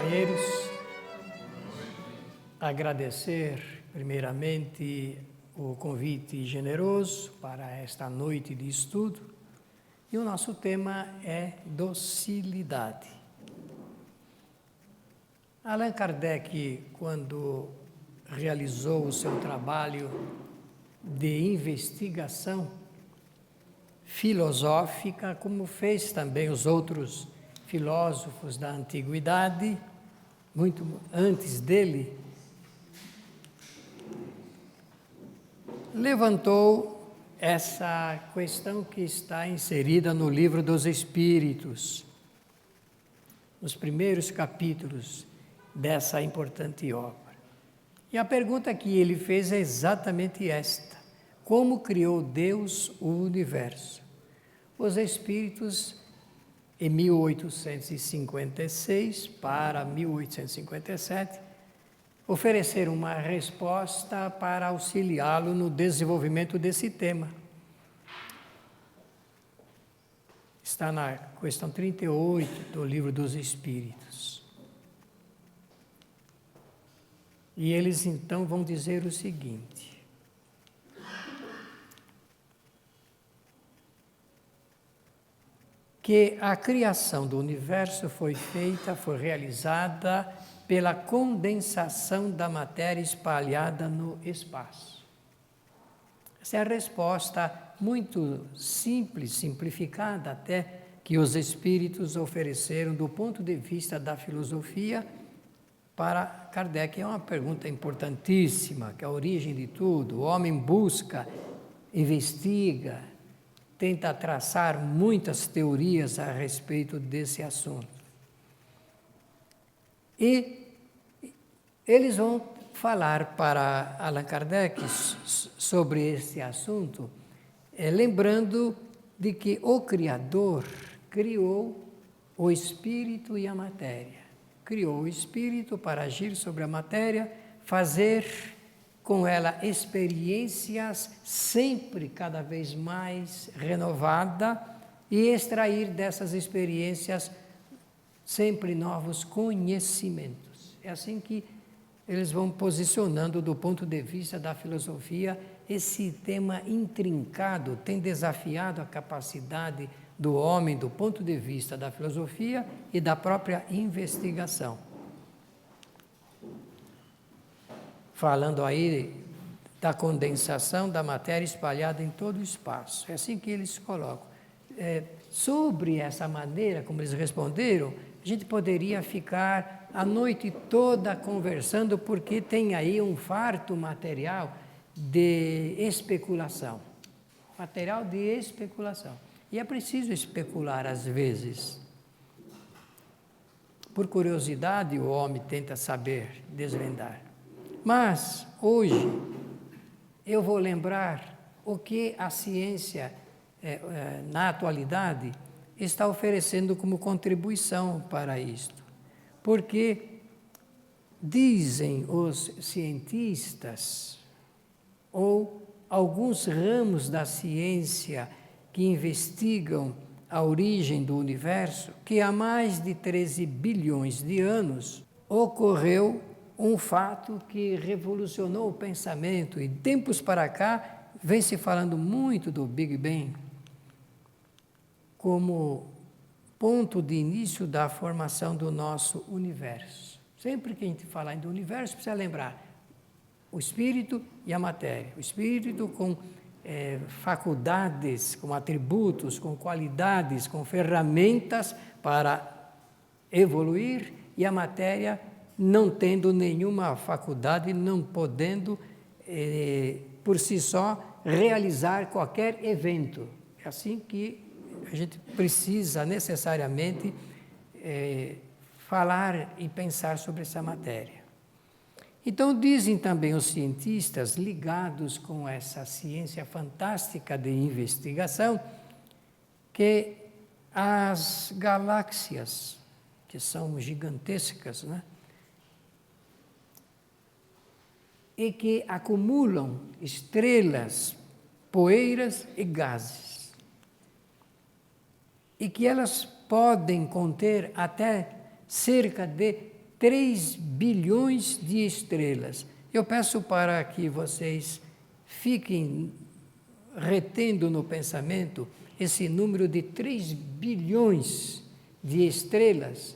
companheiros. Agradecer, primeiramente, o convite generoso para esta noite de estudo. E o nosso tema é docilidade. Allan Kardec, quando realizou o seu trabalho de investigação filosófica, como fez também os outros filósofos da antiguidade, muito antes dele, levantou essa questão que está inserida no Livro dos Espíritos, nos primeiros capítulos dessa importante obra. E a pergunta que ele fez é exatamente esta: como criou Deus o universo? Os Espíritos, em 1856 para 1857, ofereceram uma resposta para auxiliá-lo no desenvolvimento desse tema. Está na questão 38 do Livro dos Espíritos. E eles então vão dizer o seguinte: que a criação do universo foi realizada pela condensação da matéria espalhada no espaço. Essa é a resposta muito simples, simplificada até, que os espíritos ofereceram do ponto de vista da filosofia para Kardec. É uma pergunta importantíssima, que é a origem de tudo. O homem busca, investiga, tenta traçar muitas teorias a respeito desse assunto. E eles vão falar para Allan Kardec sobre esse assunto, lembrando de que o Criador criou o espírito e a matéria. Criou o espírito para agir sobre a matéria, fazer com ela experiências sempre cada vez mais renovadas e extrair dessas experiências sempre novos conhecimentos. É assim que eles vão posicionando do ponto de vista da filosofia. Esse tema intrincado tem desafiado a capacidade do homem do ponto de vista da filosofia e da própria investigação. Falando aí da condensação da matéria espalhada em todo o espaço. É assim que eles colocam. Sobre essa maneira, como eles responderam, a gente poderia ficar a noite toda conversando, porque tem aí um farto material de especulação. Material de especulação. E é preciso especular às vezes. Por curiosidade, o homem tenta saber, desvendar. Mas, hoje, eu vou lembrar o que a ciência, na atualidade, está oferecendo como contribuição para isto. Porque dizem os cientistas, ou alguns ramos da ciência que investigam a origem do universo, que há mais de 13 bilhões de anos ocorreu um fato que revolucionou o pensamento, e tempos para cá vem se falando muito do Big Bang como ponto de início da formação do nosso universo. Sempre que a gente falar do universo, precisa lembrar o espírito e a matéria. O espírito com faculdades, com atributos, com qualidades, com ferramentas para evoluir, e a matéria não tendo nenhuma faculdade, não podendo, por si só, realizar qualquer evento. É assim que a gente precisa necessariamente falar e pensar sobre essa matéria. Então, dizem também os cientistas ligados com essa ciência fantástica de investigação, que as galáxias, que são gigantescas, né? E que acumulam estrelas, poeiras e gases. E que elas podem conter até cerca de 3 bilhões de estrelas. Eu peço para que vocês fiquem retendo no pensamento esse número de 3 bilhões de estrelas,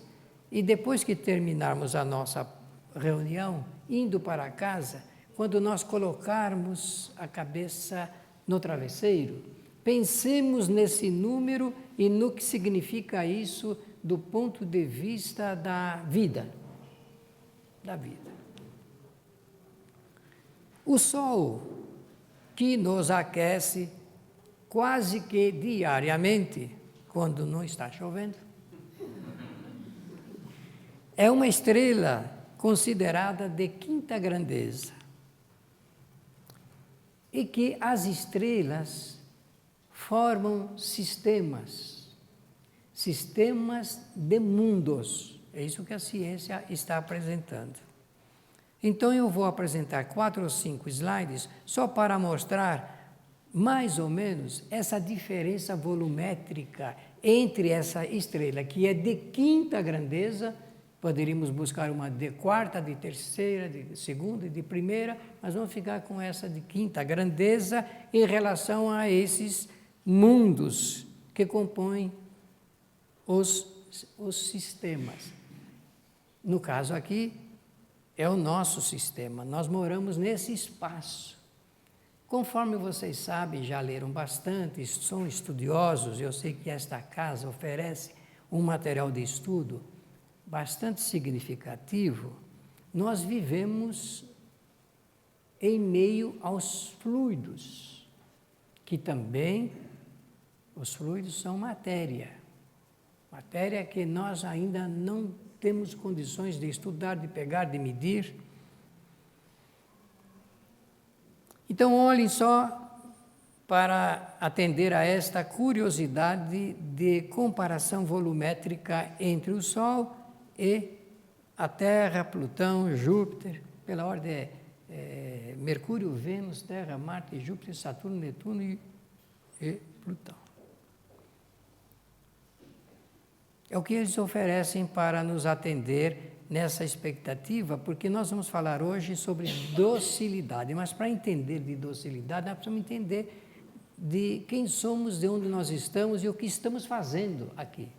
e depois que terminarmos a nossa reunião, indo para casa, quando nós colocarmos a cabeça no travesseiro, pensemos nesse número e no que significa isso do ponto de vista da vida. O Sol, que nos aquece quase que diariamente, quando não está chovendo, é uma estrela considerada de quinta grandeza. E que as estrelas formam sistemas de mundos. É isso que a ciência está apresentando. Então eu vou apresentar 4 ou 5 slides só para mostrar mais ou menos essa diferença volumétrica entre essa estrela que é de quinta grandeza. Poderíamos buscar uma de quarta, de terceira, de segunda e de primeira, mas vamos ficar com essa de quinta grandeza em relação a esses mundos que compõem os sistemas. No caso aqui, é o nosso sistema, nós moramos nesse espaço. Conforme vocês sabem, já leram bastante, são estudiosos, eu sei que esta casa oferece um material de estudo bastante significativo. Nós vivemos em meio aos fluidos, que também, os fluidos são matéria que nós ainda não temos condições de estudar, de pegar, de medir. Então, olhem só para atender a esta curiosidade de comparação volumétrica entre o Sol e a Terra, Plutão, Júpiter, pela ordem Mercúrio, Vênus, Terra, Marte, Júpiter, Saturno, Netuno e Plutão. É o que eles oferecem para nos atender nessa expectativa, porque nós vamos falar hoje sobre docilidade, mas para entender de docilidade, nós precisamos entender de quem somos, de onde nós estamos e o que estamos fazendo aqui.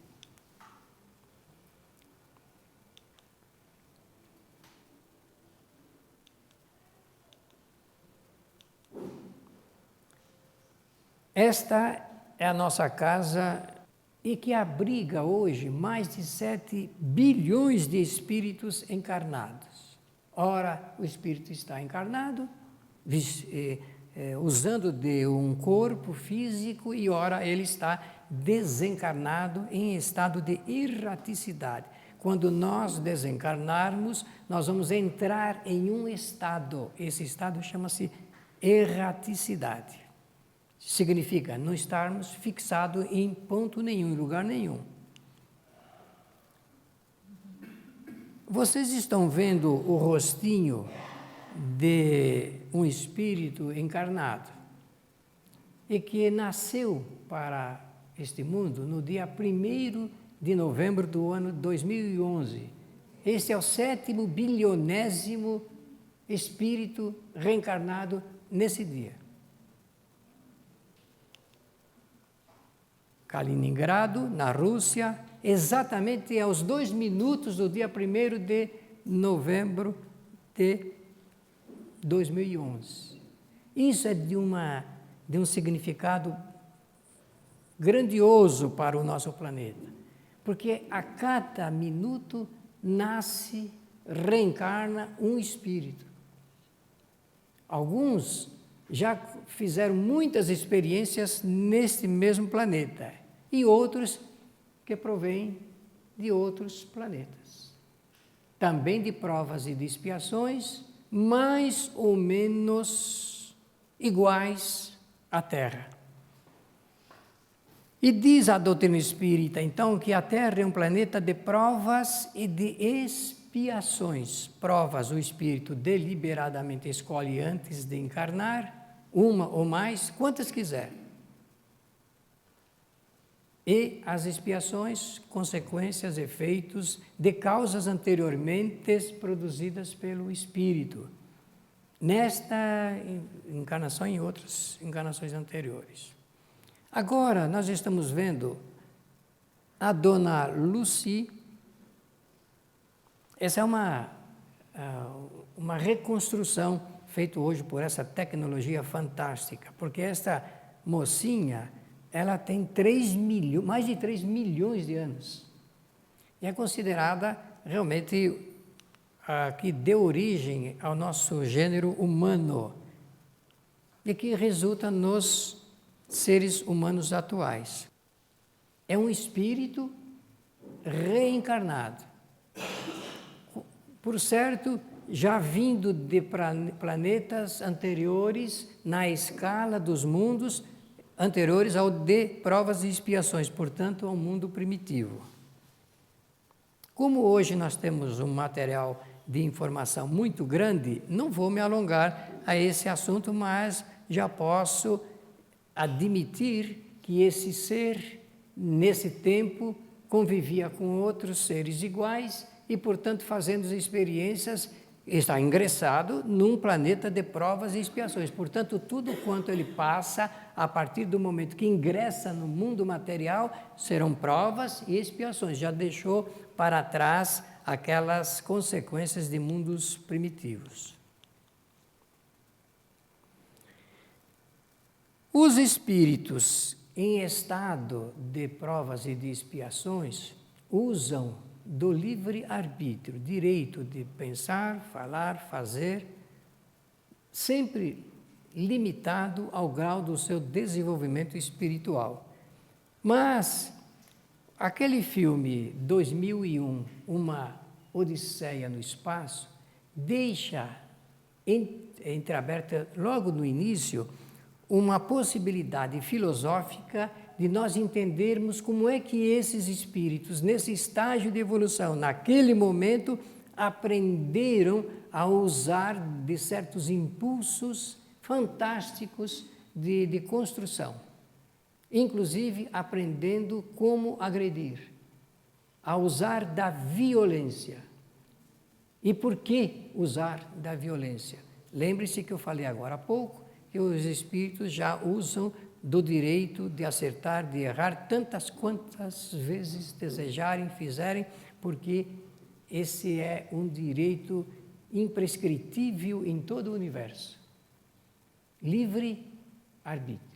Esta é a nossa casa e que abriga hoje mais de 7 bilhões de espíritos encarnados. Ora, o espírito está encarnado, usando de um corpo físico, e ora ele está desencarnado em estado de erraticidade. Quando nós desencarnarmos, nós vamos entrar em um estado, esse estado chama-se erraticidade. Significa não estarmos fixados em ponto nenhum, em lugar nenhum. Vocês estão vendo o rostinho de um espírito encarnado e que nasceu para este mundo no dia 1º de novembro do ano 2011. Este é o 7º bilionésimo espírito reencarnado nesse dia. Kaliningrado, na Rússia, exatamente aos 2 minutos do dia 1º de novembro de 2011. Isso é de um significado grandioso para o nosso planeta, porque a cada minuto nasce, reencarna um espírito. Alguns já fizeram muitas experiências neste mesmo planeta, e outros que provêm de outros planetas. Também de provas e de expiações, mais ou menos iguais à Terra. E diz a doutrina espírita, então, que a Terra é um planeta de provas e de expiações. Provas o espírito deliberadamente escolhe antes de encarnar, uma ou mais, quantas quiser. e as expiações, consequências, efeitos de causas anteriormente produzidas pelo Espírito, nesta encarnação e em outras encarnações anteriores. Agora, nós estamos vendo a Dona Lucy. Essa é uma reconstrução feita hoje por essa tecnologia fantástica, porque esta mocinha, ela tem mais de 3 milhões de anos. E é considerada realmente a que deu origem ao nosso gênero humano e que resulta nos seres humanos atuais. É um espírito reencarnado. Por certo, já vindo de planetas anteriores na escala dos mundos anteriores ao de provas e expiações, portanto, ao mundo primitivo. Como hoje nós temos um material de informação muito grande, não vou me alongar a esse assunto, mas já posso admitir que esse ser, nesse tempo, convivia com outros seres iguais e, portanto, fazendo experiências, está ingressado num planeta de provas e expiações. Portanto, tudo quanto ele passa, a partir do momento que ingressa no mundo material, serão provas e expiações. Já deixou para trás aquelas consequências de mundos primitivos. Os espíritos em estado de provas e de expiações usam do livre-arbítrio, direito de pensar, falar, fazer, sempre limitado ao grau do seu desenvolvimento espiritual. Mas aquele filme 2001, Uma Odisseia no Espaço, deixa entreaberta logo no início uma possibilidade filosófica de nós entendermos como é que esses espíritos, nesse estágio de evolução, naquele momento, aprenderam a usar de certos impulsos fantásticos de construção. Inclusive, aprendendo como agredir, a usar da violência. E por que usar da violência? Lembre-se que eu falei agora há pouco que os espíritos já usam do direito de acertar, de errar, tantas quantas vezes desejarem, fizerem, porque esse é um direito imprescritível em todo o universo. Livre arbítrio.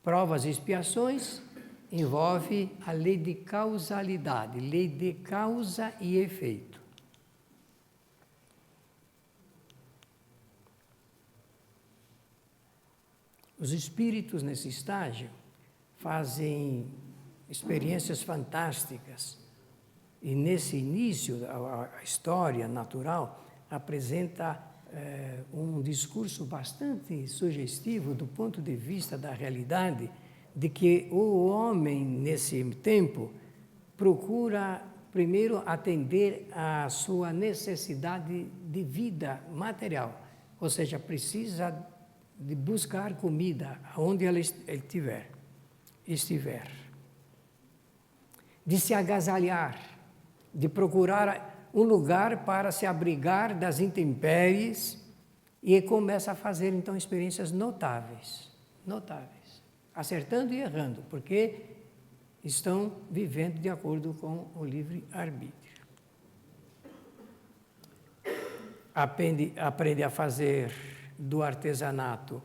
Provas e expiações envolve a lei de causalidade, lei de causa e efeito. Os espíritos, nesse estágio, fazem experiências fantásticas. E, nesse início, a história natural apresenta um discurso bastante sugestivo do ponto de vista da realidade, de que o homem, nesse tempo, procura, primeiro, atender à sua necessidade de vida material, ou seja, precisa de buscar comida onde ela estiver, de se agasalhar, de procurar um lugar para se abrigar das intempéries, e começa a fazer então experiências notáveis, acertando e errando, porque estão vivendo de acordo com o livre-arbítrio. Aprende a fazer do artesanato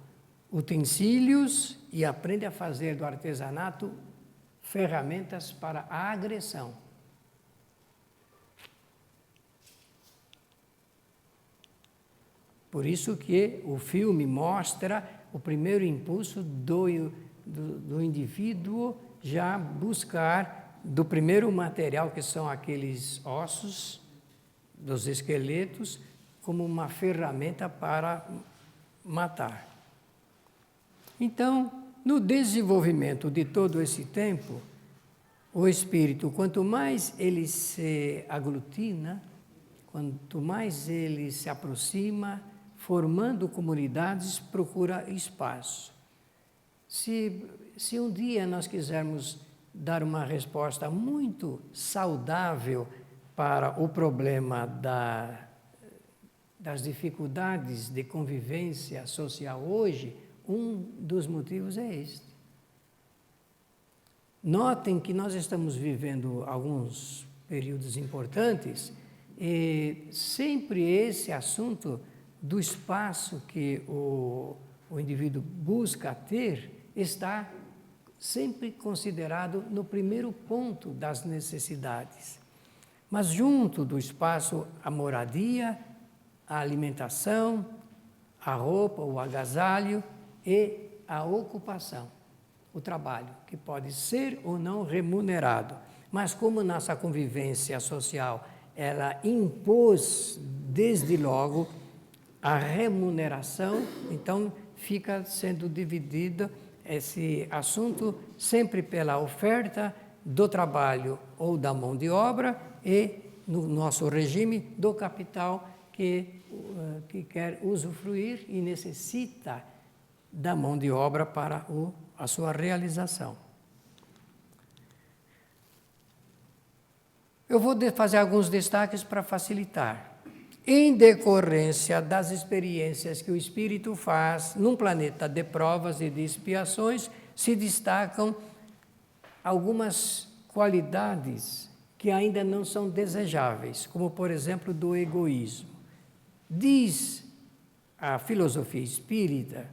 utensílios e aprende a fazer do artesanato ferramentas para a agressão. Por isso que o filme mostra o primeiro impulso do indivíduo já buscar do primeiro material, que são aqueles ossos dos esqueletos, como uma ferramenta para matar. Então, no desenvolvimento de todo esse tempo, o espírito, quanto mais ele se aglutina, quanto mais ele se aproxima, formando comunidades, procura espaço. Se um dia nós quisermos dar uma resposta muito saudável para o problema das dificuldades de convivência social hoje, um dos motivos é este. Notem que nós estamos vivendo alguns períodos importantes e sempre esse assunto do espaço que o indivíduo busca ter está sempre considerado no primeiro ponto das necessidades. Mas junto do espaço, a moradia, a alimentação, a roupa, o agasalho e a ocupação, o trabalho, que pode ser ou não remunerado. Mas como nossa convivência social, ela impôs desde logo a remuneração, então fica sendo dividido esse assunto sempre pela oferta do trabalho ou da mão de obra e, no nosso regime, do capital que quer usufruir e necessita da mão de obra para a sua realização. Eu vou fazer alguns destaques para facilitar. Em decorrência das experiências que o espírito faz num planeta de provas e de expiações, se destacam algumas qualidades que ainda não são desejáveis, como, por exemplo, do egoísmo. Diz a filosofia espírita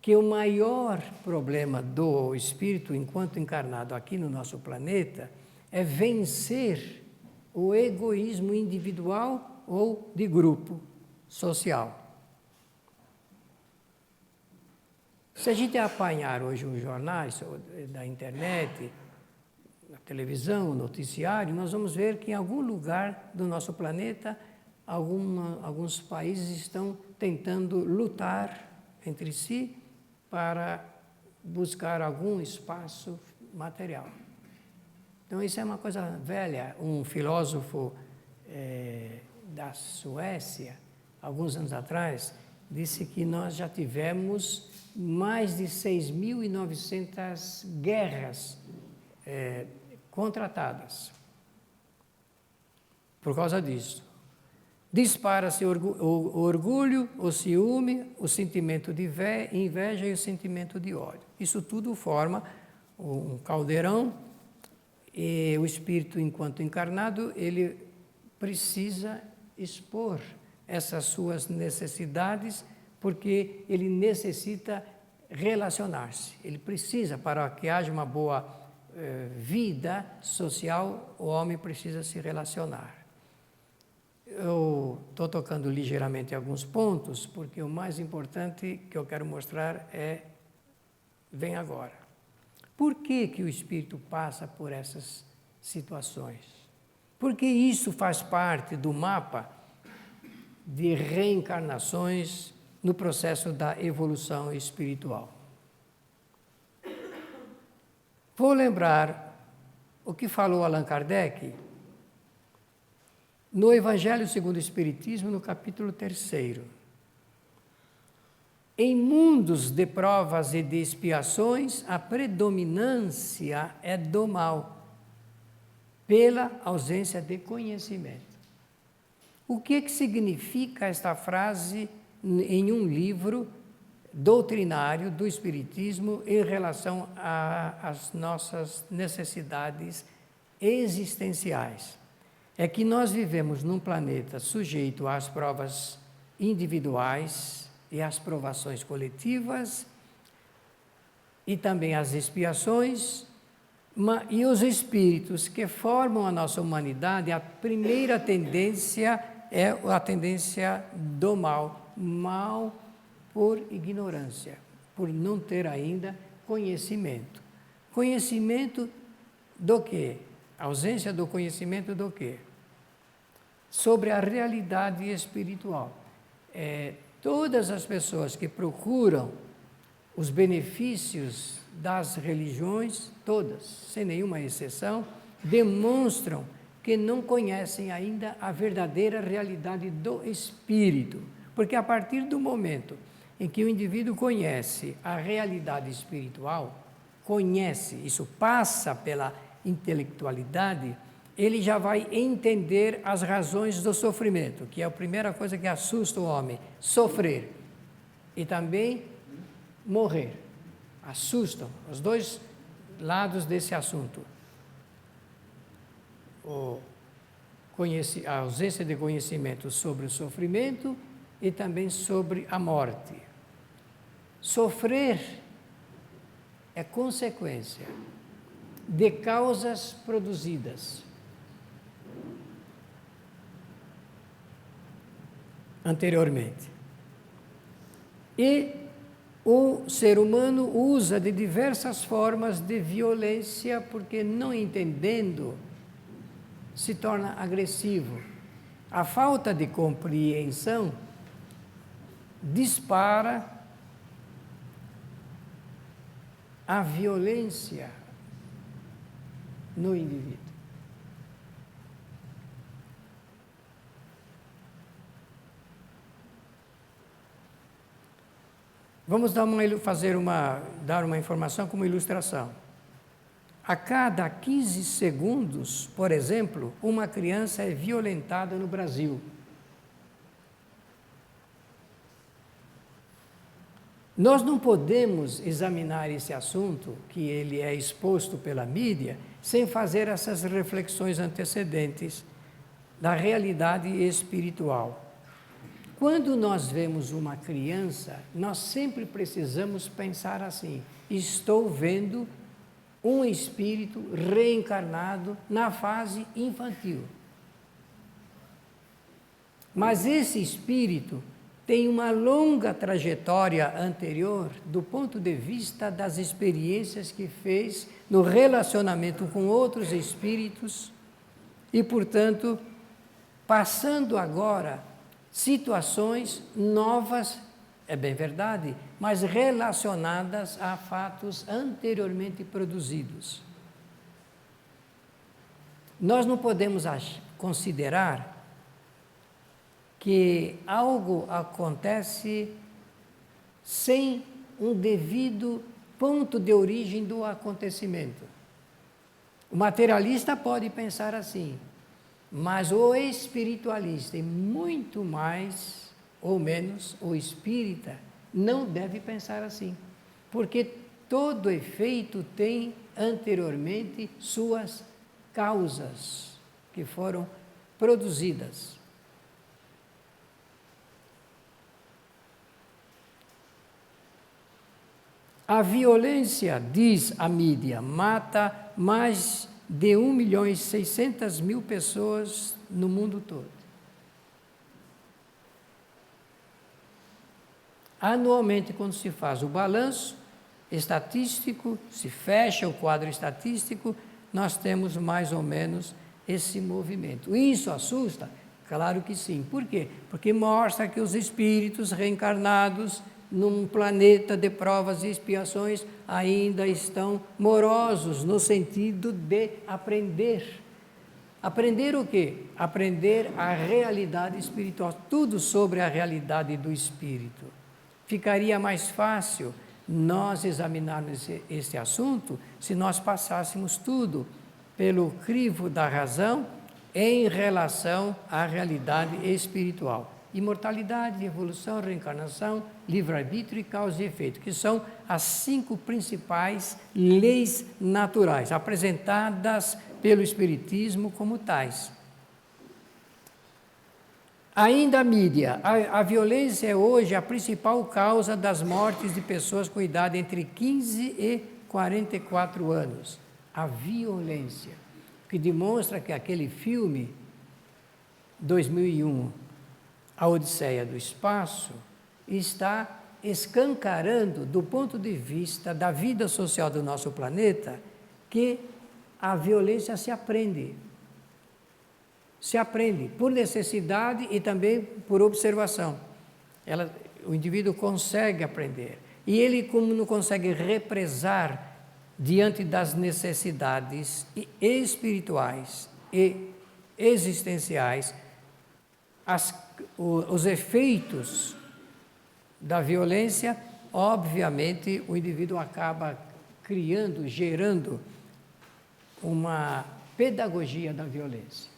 que o maior problema do espírito enquanto encarnado aqui no nosso planeta é vencer o egoísmo individual ou de grupo social. Se a gente apanhar hoje os jornais da internet, na televisão, no noticiário, nós vamos ver que em algum lugar do nosso planeta, alguns países estão tentando lutar entre si para buscar algum espaço material. Então, isso é uma coisa velha. Um filósofo da Suécia, alguns anos atrás, disse que nós já tivemos mais de 6.900 guerras contratadas por causa disso. Dispara-se o orgulho, o ciúme, o sentimento de inveja e o sentimento de ódio. Isso tudo forma um caldeirão e o espírito, enquanto encarnado, ele precisa expor essas suas necessidades, porque ele necessita relacionar-se. Ele precisa, para que haja uma boa vida social, o homem precisa se relacionar. Eu estou tocando ligeiramente em alguns pontos, porque o mais importante que eu quero mostrar vem agora. Por que o espírito passa por essas situações? Porque isso faz parte do mapa de reencarnações no processo da evolução espiritual. Vou lembrar o que falou Allan Kardec no Evangelho segundo o Espiritismo, no capítulo 3. Em mundos de provas e de expiações, a predominância é do mal, pela ausência de conhecimento. O que significa esta frase em um livro doutrinário do Espiritismo em relação às nossas necessidades existenciais? É que nós vivemos num planeta sujeito às provas individuais e às provações coletivas e também às expiações, e os espíritos que formam a nossa humanidade, a primeira tendência é a tendência do mal, mal por ignorância, por não ter ainda conhecimento. Conhecimento do quê? A ausência do conhecimento do quê? Sobre a realidade espiritual. Todas as pessoas que procuram os benefícios das religiões, todas, sem nenhuma exceção, demonstram que não conhecem ainda a verdadeira realidade do espírito. Porque a partir do momento em que o indivíduo conhece a realidade espiritual, conhece, isso passa pela intelectualidade, ele já vai entender as razões do sofrimento, que é a primeira coisa que assusta o homem, sofrer e também morrer. Assustam os dois lados desse assunto. A ausência de conhecimento sobre o sofrimento e também sobre a morte. Sofrer é consequência de causas produzidas anteriormente. E o ser humano usa de diversas formas de violência, porque não entendendo, se torna agressivo. A falta de compreensão dispara a violência no indivíduo. Vamos dar uma informação como ilustração. A cada 15 segundos, por exemplo, uma criança é violentada no Brasil. Nós não podemos examinar esse assunto, que ele é exposto pela mídia, sem fazer essas reflexões antecedentes da realidade espiritual. Quando nós vemos uma criança, nós sempre precisamos pensar assim: estou vendo um espírito reencarnado na fase infantil. Mas esse espírito tem uma longa trajetória anterior do ponto de vista das experiências que fez no relacionamento com outros espíritos e, portanto, passando agora situações novas, é bem verdade, mas relacionadas a fatos anteriormente produzidos. Nós não podemos considerar que algo acontece sem um devido ponto de origem do acontecimento. O materialista pode pensar assim, mas o espiritualista, e muito mais ou menos o espírita, não deve pensar assim, porque todo efeito tem anteriormente suas causas que foram produzidas. A violência, diz a mídia, mata mais de 1.600.000 pessoas no mundo todo. Anualmente, quando se faz o balanço estatístico, se fecha o quadro estatístico, nós temos mais ou menos esse movimento. Isso assusta? Claro que sim. Por quê? Porque mostra que os espíritos reencarnados num planeta de provas e expiações ainda estão morosos no sentido de aprender. Aprender o quê? Aprender a realidade espiritual, tudo sobre a realidade do espírito. Ficaria mais fácil nós examinarmos esse assunto se nós passássemos tudo pelo crivo da razão em relação à realidade espiritual. Imortalidade, evolução, reencarnação, livre-arbítrio e causa e efeito, que são as 5 principais leis naturais, apresentadas pelo Espiritismo como tais. Ainda a mídia, a violência é hoje a principal causa das mortes de pessoas com idade entre 15 e 44 anos. A violência, que demonstra que aquele filme, 2001, A Odisseia do Espaço, está escancarando, do ponto de vista da vida social do nosso planeta, que a violência se aprende. Se aprende por necessidade e também por observação. O indivíduo consegue aprender. E ele, como não consegue represar diante das necessidades espirituais e existenciais, os efeitos da violência, obviamente o indivíduo acaba criando, gerando uma pedagogia da violência.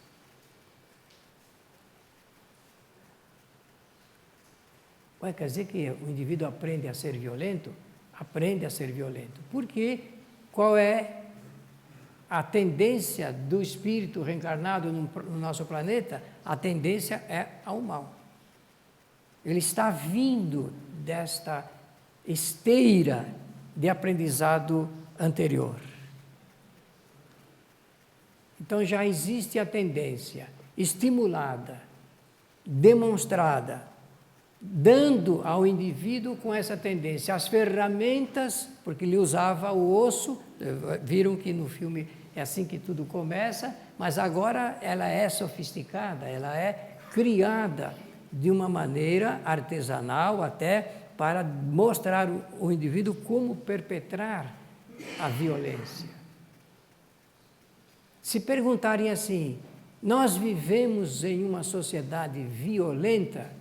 Quer dizer que o indivíduo aprende a ser violento? Aprende a ser violento. Porque qual é a tendência do espírito reencarnado no nosso planeta? A tendência é ao mal. Ele está vindo desta esteira de aprendizado anterior. Então já existe a tendência estimulada, demonstrada, dando ao indivíduo com essa tendência as ferramentas, porque ele usava o osso, viram que no filme é assim que tudo começa, mas agora ela é sofisticada, ela é criada de uma maneira artesanal até para mostrar o indivíduo como perpetrar a violência. Se perguntarem assim, nós vivemos em uma sociedade violenta?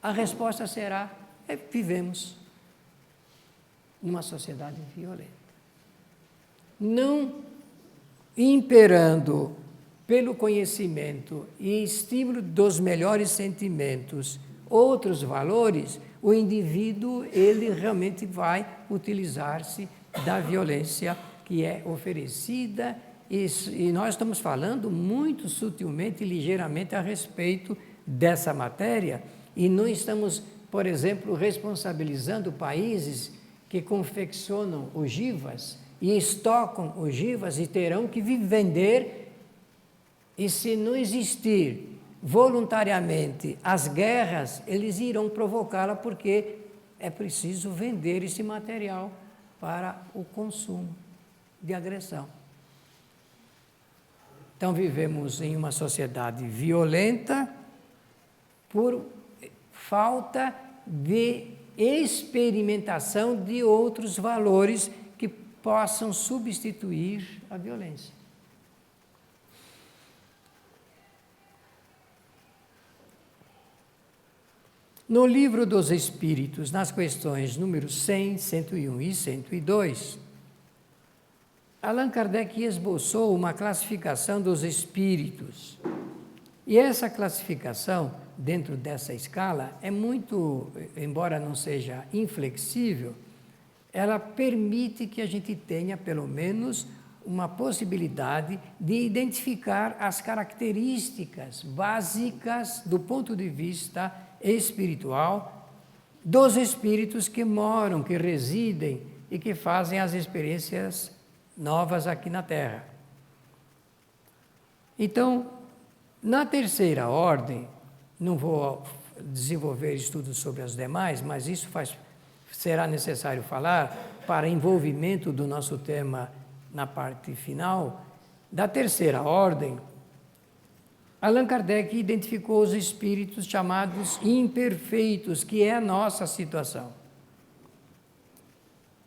A resposta será, vivemos numa sociedade violenta. Não imperando pelo conhecimento e estímulo dos melhores sentimentos, outros valores, o indivíduo, ele realmente vai utilizar-se da violência que é oferecida, e nós estamos falando muito sutilmente e ligeiramente a respeito dessa matéria, e não estamos, por exemplo, responsabilizando países que confeccionam ogivas e estocam ogivas e terão que vender, e se não existir voluntariamente as guerras, eles irão provocá-la porque é preciso vender esse material para o consumo de agressão. Então vivemos em uma sociedade violenta por falta de experimentação de outros valores que possam substituir a violência. No Livro dos Espíritos, nas questões números 100, 101 e 102, Allan Kardec esboçou uma classificação dos espíritos. E essa classificação, dentro dessa escala, é muito, embora não seja inflexível, ela permite que a gente tenha, pelo menos, uma possibilidade de identificar as características básicas do ponto de vista espiritual dos espíritos que moram, que residem e que fazem as experiências novas aqui na Terra. Então, na terceira ordem, não vou desenvolver estudos sobre as demais, mas isso será necessário falar para envolvimento do nosso tema na parte final. Da terceira ordem, Allan Kardec identificou os espíritos chamados imperfeitos, que é a nossa situação.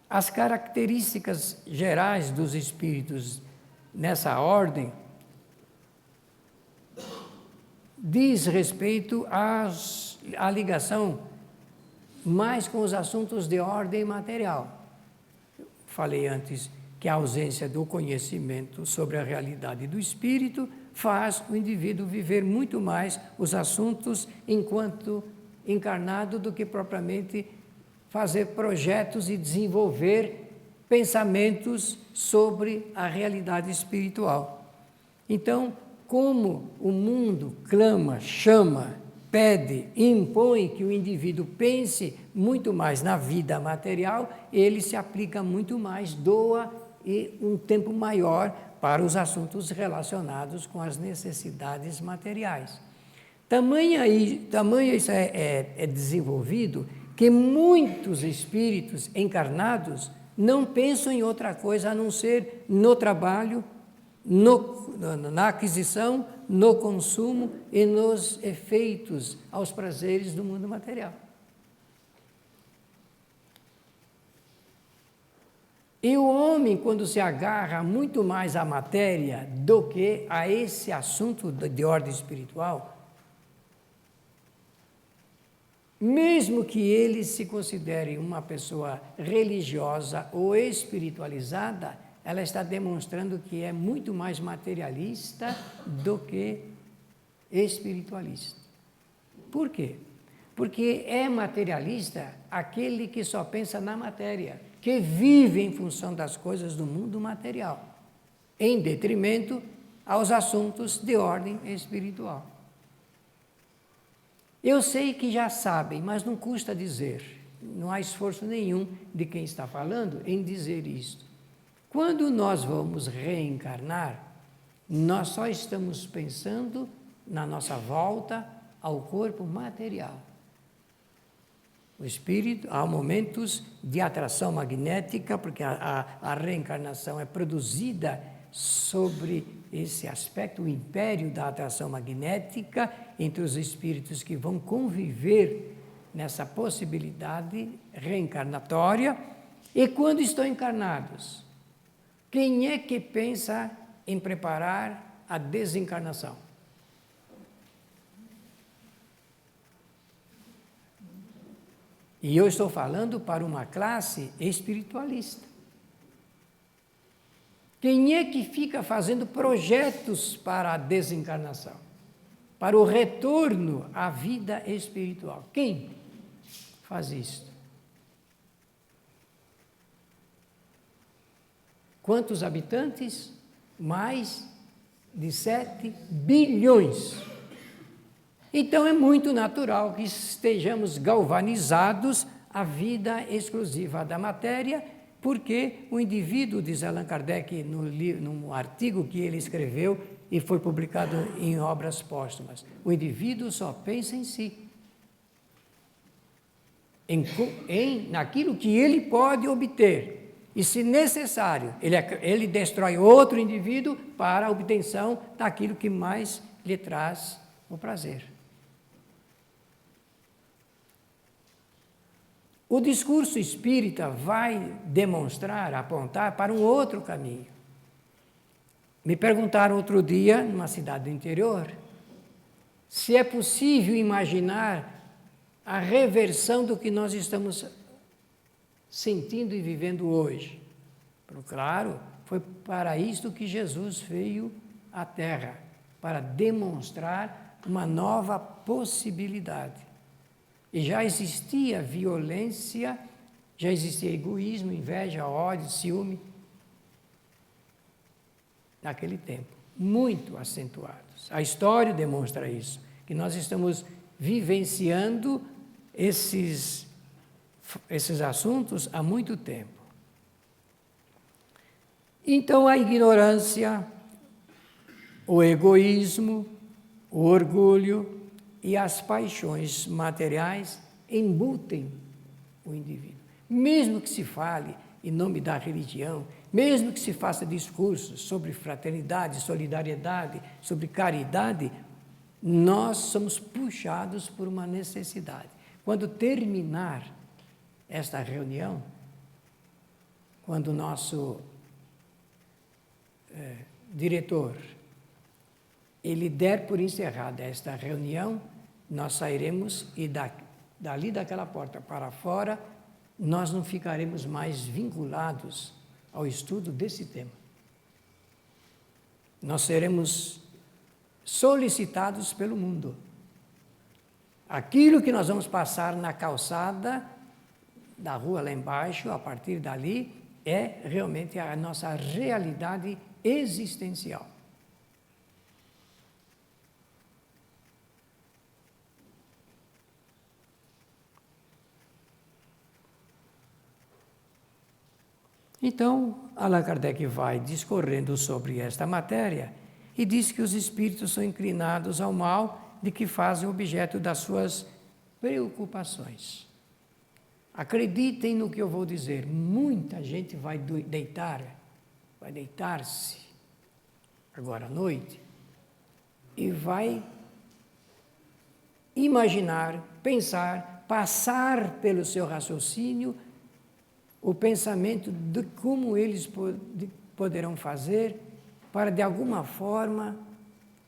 As características gerais dos espíritos nessa ordem diz respeito à ligação mais com os assuntos de ordem material. Falei antes que a ausência do conhecimento sobre a realidade do espírito faz o indivíduo viver muito mais os assuntos enquanto encarnado do que propriamente fazer projetos e desenvolver pensamentos sobre a realidade espiritual. Então, como o mundo clama, chama, pede, impõe que o indivíduo pense muito mais na vida material, ele se aplica muito mais, doa e um tempo maior para os assuntos relacionados com as necessidades materiais. Tamanho isso é desenvolvido que muitos espíritos encarnados não pensam em outra coisa a não ser no trabalho, na aquisição, no consumo e nos efeitos aos prazeres do mundo material. E o homem, quando se agarra muito mais à matéria do que a esse assunto de ordem espiritual, mesmo que ele se considere uma pessoa religiosa ou espiritualizada, ela está demonstrando que é muito mais materialista do que espiritualista. Por quê? Porque é materialista aquele que só pensa na matéria, que vive em função das coisas do mundo material, em detrimento aos assuntos de ordem espiritual. Eu sei que já sabem, mas não custa dizer, não há esforço nenhum de quem está falando em dizer isto. Quando nós vamos reencarnar, nós só estamos pensando na nossa volta ao corpo material. O espírito, há momentos de atração magnética, porque a reencarnação é produzida sobre esse aspecto, o império da atração magnética, entre os espíritos que vão conviver nessa possibilidade reencarnatória. E quando estão encarnados, quem é que pensa em preparar a desencarnação? E eu estou falando para uma classe espiritualista. Quem é que fica fazendo projetos para a desencarnação? Para o retorno à vida espiritual? Quem faz isso? Quantos habitantes? Mais de 7 bilhões. Então é muito natural que estejamos galvanizados à vida exclusiva da matéria, porque o indivíduo, diz Allan Kardec num artigo que ele escreveu e foi publicado em obras póstumas, o indivíduo só pensa em si, naquilo que ele pode obter. E, se necessário, ele destrói outro indivíduo para a obtenção daquilo que mais lhe traz o prazer. O discurso espírita vai demonstrar, apontar para um outro caminho. Me perguntaram outro dia, numa cidade do interior, se é possível imaginar a reversão do que nós estamos sentindo e vivendo hoje. Claro, foi para isto que Jesus veio à Terra, para demonstrar uma nova possibilidade. E já existia violência, já existia egoísmo, inveja, ódio, ciúme, naquele tempo, muito acentuados. A história demonstra isso, que nós estamos vivenciando esses assuntos há muito tempo. Então, a ignorância, o egoísmo, o orgulho e as paixões materiais embutem o indivíduo. Mesmo que se fale em nome da religião, mesmo que se faça discursos sobre fraternidade, solidariedade, sobre caridade, nós somos puxados por uma necessidade. Quando terminar esta reunião, quando o nosso diretor ele der por encerrada esta reunião, nós sairemos e dali daquela porta para fora, nós não ficaremos mais vinculados ao estudo desse tema. Nós seremos solicitados pelo mundo. Aquilo que nós vamos passar na calçada da rua lá embaixo, a partir dali, é realmente a nossa realidade existencial. Então, Allan Kardec vai discorrendo sobre esta matéria e diz que os espíritos são inclinados ao mal de que fazem objeto das suas preocupações. Acreditem no que eu vou dizer, muita gente vai deitar-se agora à noite e vai imaginar, pensar, passar pelo seu raciocínio o pensamento de como eles poderão fazer para, de alguma forma,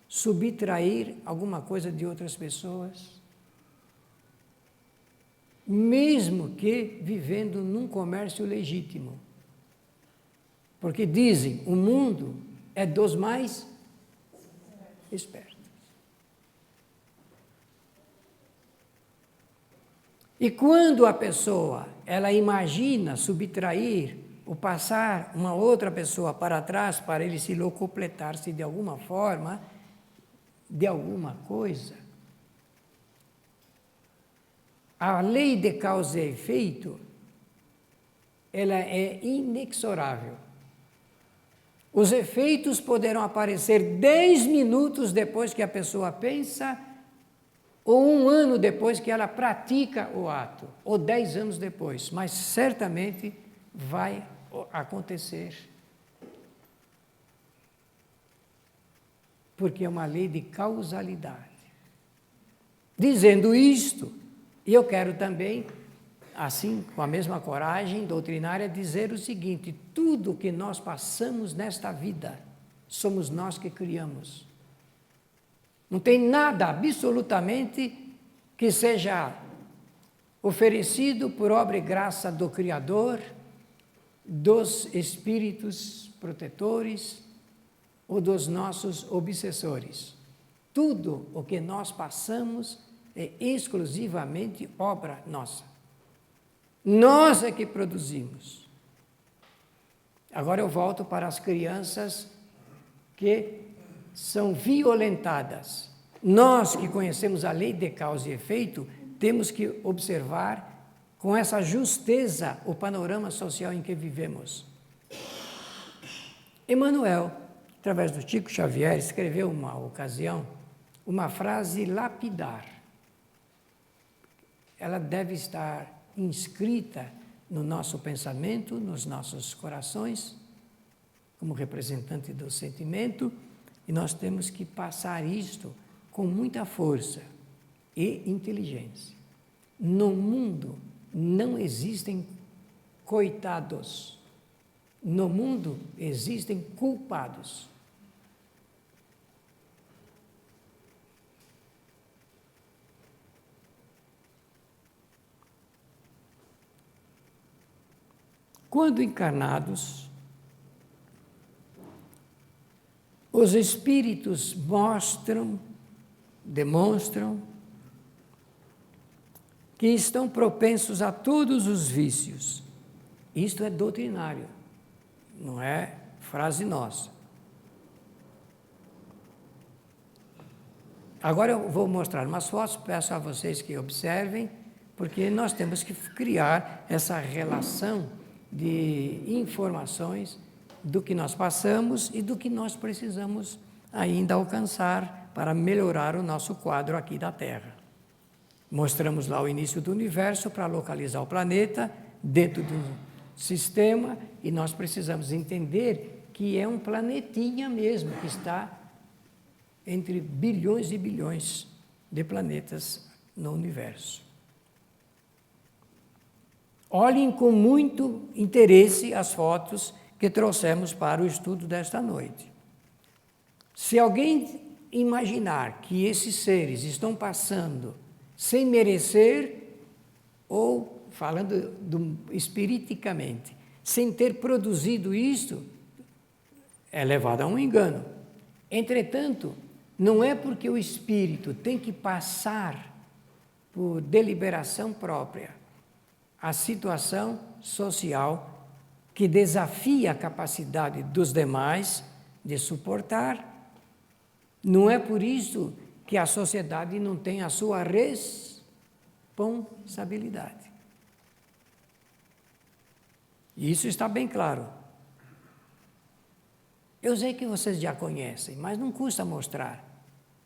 subtrair alguma coisa de outras pessoas. mesmo que vivendo num comércio legítimo. Porque dizem, o mundo é dos mais espertos. E quando a pessoa, ela imagina subtrair ou passar uma outra pessoa para trás para ele se locupletar-se de alguma forma, de alguma coisa, a lei de causa e efeito, ela é inexorável. Os efeitos poderão aparecer 10 minutos depois que a pessoa pensa, ou 1 ano depois que ela pratica o ato, ou 10 anos depois, mas certamente vai acontecer. Porque é uma lei de causalidade. Dizendo isto, eu quero também, assim, com a mesma coragem doutrinária, dizer o seguinte: tudo que nós passamos nesta vida, somos nós que criamos. Não tem nada, absolutamente, que seja oferecido por obra e graça do Criador, dos espíritos protetores ou dos nossos obsessores. Tudo o que nós passamos é exclusivamente obra nossa. Nós é que produzimos. Agora eu volto para as crianças que são violentadas. Nós que conhecemos a lei de causa e efeito, temos que observar com essa justeza o panorama social em que vivemos. Emmanuel, através do Chico Xavier, escreveu uma ocasião uma frase lapidar. Ela deve estar inscrita no nosso pensamento, nos nossos corações, como representante do sentimento, e nós temos que passar isto com muita força e inteligência. No mundo não existem coitados. No mundo existem culpados. Quando encarnados, os espíritos demonstram que estão propensos a todos os vícios. Isto é doutrinário, não é frase nossa. Agora eu vou mostrar umas fotos, peço a vocês que observem, porque nós temos que criar essa relação de informações do que nós passamos e do que nós precisamos ainda alcançar para melhorar o nosso quadro aqui da Terra. Mostramos lá o início do universo para localizar o planeta dentro do sistema e nós precisamos entender que é um planetinha mesmo, que está entre bilhões e bilhões de planetas no universo. Olhem com muito interesse as fotos que trouxemos para o estudo desta noite. Se alguém imaginar que esses seres estão passando sem merecer, ou, falando espiriticamente, sem ter produzido isto, é levado a um engano. Entretanto, não é porque o espírito tem que passar por deliberação própria a situação social que desafia a capacidade dos demais de suportar. Não é por isso que a sociedade não tem a sua responsabilidade. E isso está bem claro. Eu sei que vocês já conhecem, mas não custa mostrar.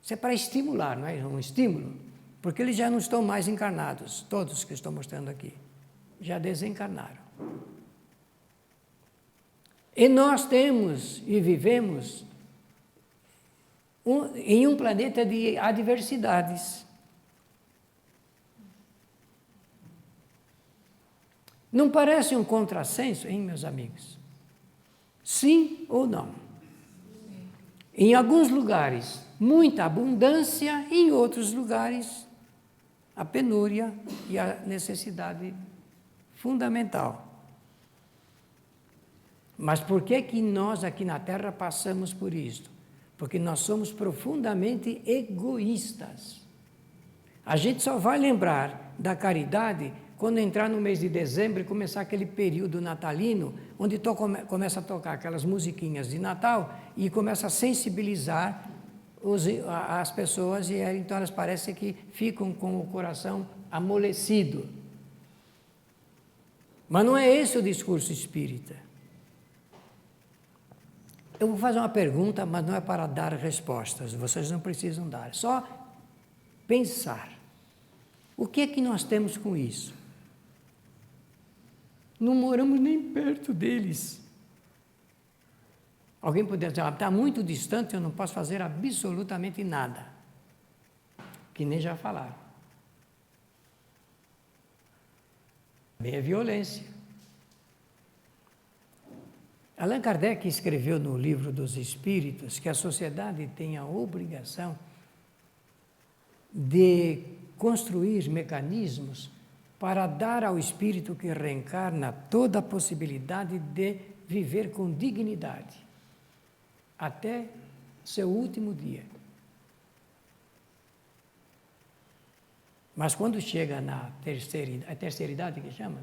Isso é para estimular, não é um estímulo? Porque eles já não estão mais encarnados, todos que estou mostrando aqui. Já desencarnaram. E nós temos e vivemos em um planeta de adversidades. Não parece um contrassenso, hein, meus amigos? Sim ou não? Em alguns lugares, muita abundância, em outros lugares, a penúria e a necessidade fundamental. Mas por que que nós aqui na Terra passamos por isto? Porque nós somos profundamente egoístas. A gente só vai lembrar da caridade quando entrar no mês de dezembro e começar aquele período natalino, onde começa a tocar aquelas musiquinhas de Natal e começa a sensibilizar as pessoas, e então elas parecem que ficam com o coração amolecido. Mas não é esse o discurso espírita. Eu vou fazer uma pergunta, mas não é para dar respostas, vocês não precisam dar, é só pensar. O que é que nós temos com isso? Não moramos nem perto deles. Alguém poderia dizer, está muito distante, eu não posso fazer absolutamente nada. Que nem já falaram. Bem, é violência. Allan Kardec escreveu no Livro dos Espíritos que a sociedade tem a obrigação de construir mecanismos para dar ao espírito que reencarna toda a possibilidade de viver com dignidade até seu último dia. Mas quando chega na terceira idade que chama,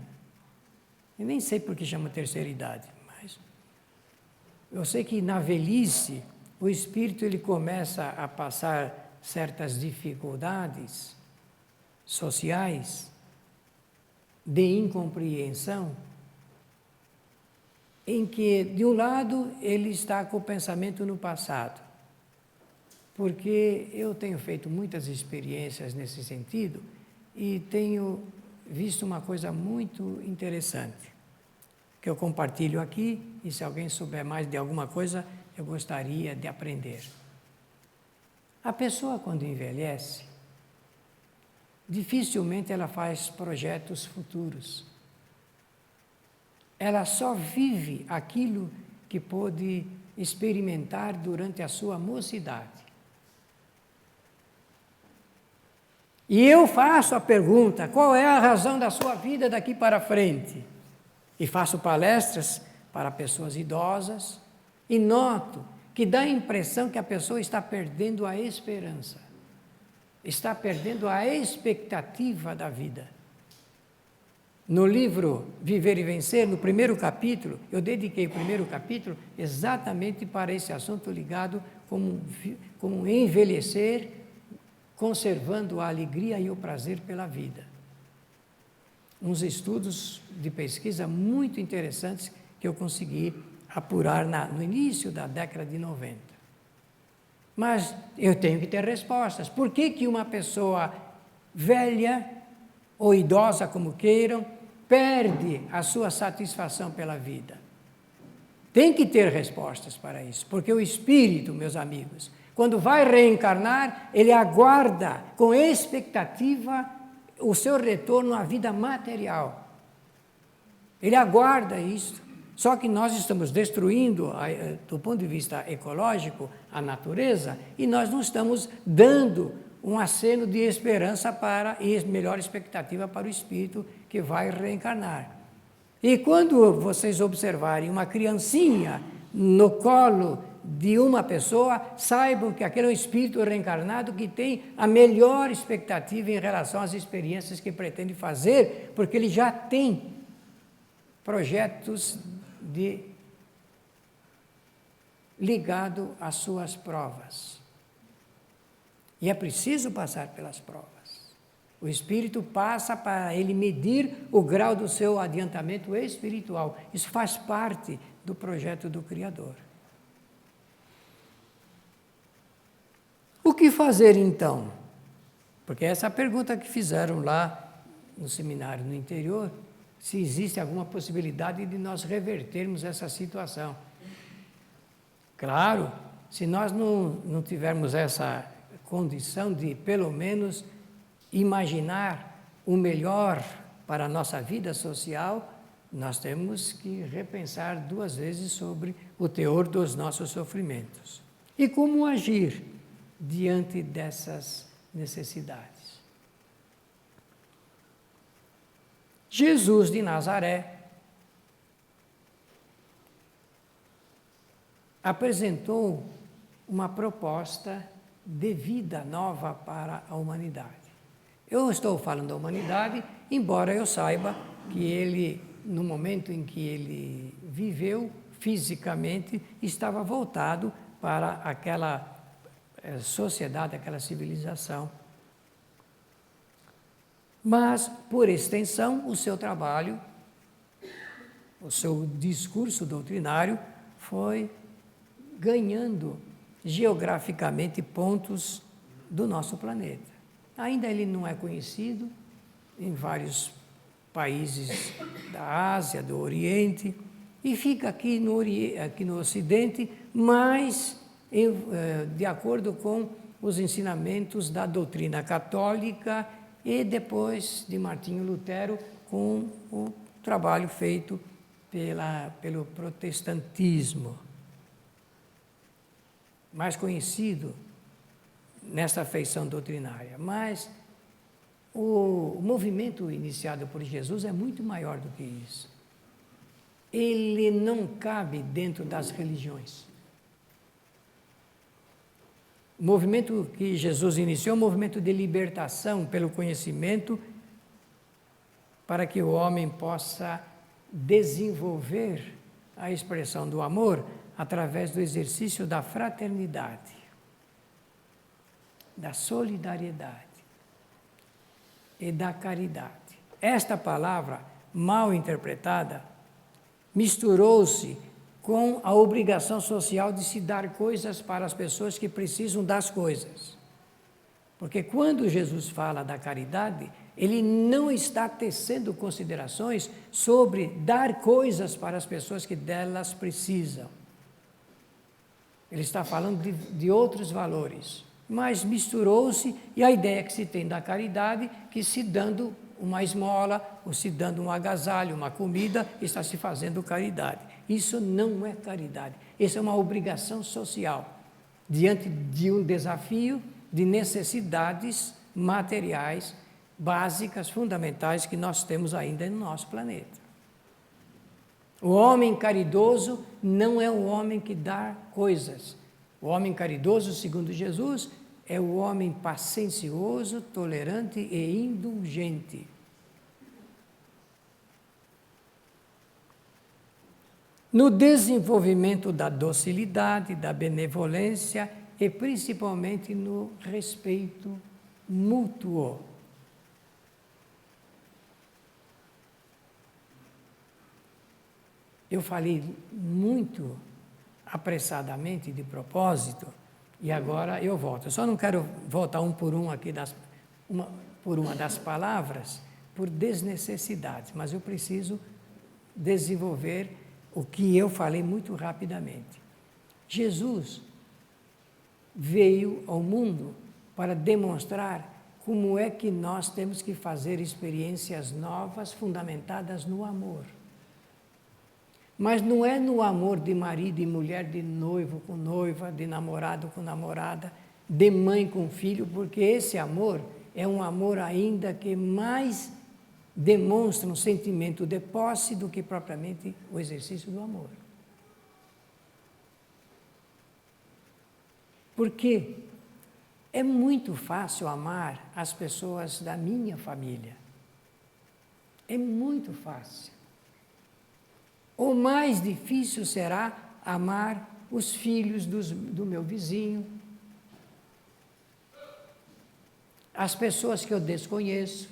eu nem sei por que chama terceira idade, mas eu sei que na velhice o espírito ele começa a passar certas dificuldades sociais, de incompreensão, em que, de um lado, ele está com o pensamento no passado, porque eu tenho feito muitas experiências nesse sentido e tenho visto uma coisa muito interessante, que eu compartilho aqui, e se alguém souber mais de alguma coisa, eu gostaria de aprender. A pessoa, quando envelhece, dificilmente ela faz projetos futuros. Ela só vive aquilo que pôde experimentar durante a sua mocidade. E eu faço a pergunta, qual é a razão da sua vida daqui para frente? E faço palestras para pessoas idosas e noto que dá a impressão que a pessoa está perdendo a esperança, está perdendo a expectativa da vida. No livro Viver e Vencer, no primeiro capítulo, eu dediquei o primeiro capítulo exatamente para esse assunto ligado como envelhecer, conservando a alegria e o prazer pela vida. Uns estudos de pesquisa muito interessantes que eu consegui apurar no início da década de 90. Mas eu tenho que ter respostas. Por que que uma pessoa velha ou idosa, como queiram, perde a sua satisfação pela vida? Tem que ter respostas para isso, porque o espírito, meus amigos, quando vai reencarnar, ele aguarda com expectativa o seu retorno à vida material. Ele aguarda isso. Só que nós estamos destruindo, do ponto de vista ecológico, a natureza, e nós não estamos dando um aceno de esperança e melhor expectativa para o espírito que vai reencarnar. E quando vocês observarem uma criancinha no colo de uma pessoa, saibam que aquele é um espírito reencarnado que tem a melhor expectativa em relação às experiências que pretende fazer, porque ele já tem projetos ligado às suas provas. E é preciso passar pelas provas. O espírito passa para ele medir o grau do seu adiantamento espiritual. Isso faz parte do projeto do Criador. O que fazer então? Porque essa é a pergunta que fizeram lá no seminário no interior, se existe alguma possibilidade de nós revertermos essa situação. Claro, se nós não tivermos essa condição de, pelo menos, imaginar o melhor para a nossa vida social, nós temos que repensar duas vezes sobre o teor dos nossos sofrimentos. E como agir diante dessas necessidades? Jesus de Nazaré apresentou uma proposta de vida nova para a humanidade. Eu estou falando da humanidade, embora eu saiba que ele, no momento em que ele viveu, fisicamente, estava voltado para aquela sociedade, aquela civilização. Mas, por extensão, o seu trabalho, o seu discurso doutrinário foi ganhando geograficamente pontos do nosso planeta. Ainda ele não é conhecido em vários países da Ásia, do Oriente, e fica aqui no Ocidente, mas de acordo com os ensinamentos da doutrina católica e depois de Martinho Lutero, com o trabalho feito pelo protestantismo. Mais conhecido nesta feição doutrinária, mas o movimento iniciado por Jesus é muito maior do que isso. Ele não cabe dentro das religiões. O movimento que Jesus iniciou é um movimento de libertação pelo conhecimento, para que o homem possa desenvolver a expressão do amor através do exercício da fraternidade, da solidariedade e da caridade. Esta palavra, mal interpretada, misturou-se com a obrigação social de se dar coisas para as pessoas que precisam das coisas. Porque quando Jesus fala da caridade, ele não está tecendo considerações sobre dar coisas para as pessoas que delas precisam. Ele está falando de outros valores, mas misturou-se, e a ideia que se tem da caridade, que se dando uma esmola, ou se dando um agasalho, uma comida, está se fazendo caridade. Isso não é caridade, isso é uma obrigação social, diante de um desafio de necessidades materiais, básicas, fundamentais, que nós temos ainda no nosso planeta. O homem caridoso não é o homem que dá coisas. O homem caridoso, segundo Jesus, é o homem paciencioso, tolerante e indulgente. No desenvolvimento da docilidade, da benevolência e principalmente no respeito mútuo. Eu falei muito apressadamente, de propósito, e agora eu volto. Eu só não quero voltar um por um aqui, uma das palavras, por desnecessidade, mas eu preciso desenvolver o que eu falei muito rapidamente. Jesus veio ao mundo para demonstrar como é que nós temos que fazer experiências novas fundamentadas no amor. Mas não é no amor de marido e mulher, de noivo com noiva, de namorado com namorada, de mãe com filho, porque esse amor é um amor ainda que mais demonstra um sentimento de posse do que propriamente o exercício do amor. Porque é muito fácil amar as pessoas da minha família. É muito fácil. O mais difícil será amar os filhos do meu vizinho, as pessoas que eu desconheço,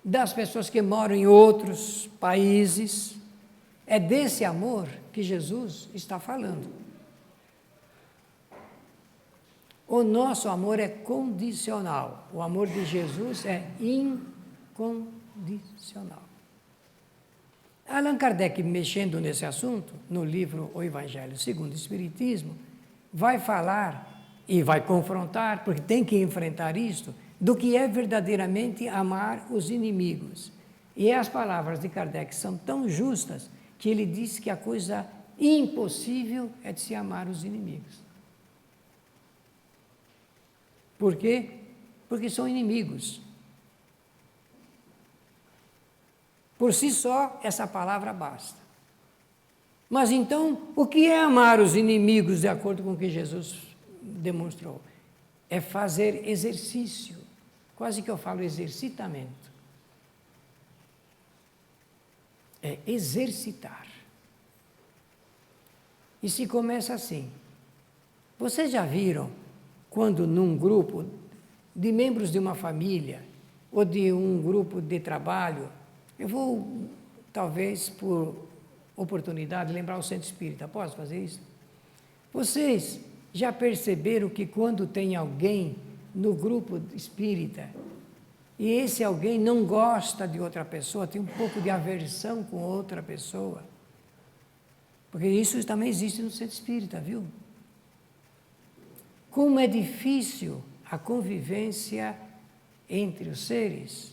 das pessoas que moram em outros países. É desse amor que Jesus está falando. O nosso amor é condicional. O amor de Jesus é incondicional. Allan Kardec, mexendo nesse assunto, no livro O Evangelho segundo o Espiritismo, vai falar e vai confrontar, porque tem que enfrentar isto, do que é verdadeiramente amar os inimigos. E as palavras de Kardec são tão justas que ele diz que a coisa impossível é de se amar os inimigos. Por quê? Porque são inimigos. Por si só, essa palavra basta. Mas então, o que é amar os inimigos de acordo com o que Jesus demonstrou? É fazer exercício. Quase que eu falo exercitamento. É exercitar. E se começa assim. Vocês já viram quando num grupo de membros de uma família ou de um grupo de trabalho, eu vou, talvez por oportunidade, lembrar o centro espírita, posso fazer isso? Vocês já perceberam que quando tem alguém no grupo espírita e esse alguém não gosta de outra pessoa, tem um pouco de aversão com outra pessoa? Porque isso também existe no centro espírita, viu? Como é difícil a convivência entre os seres.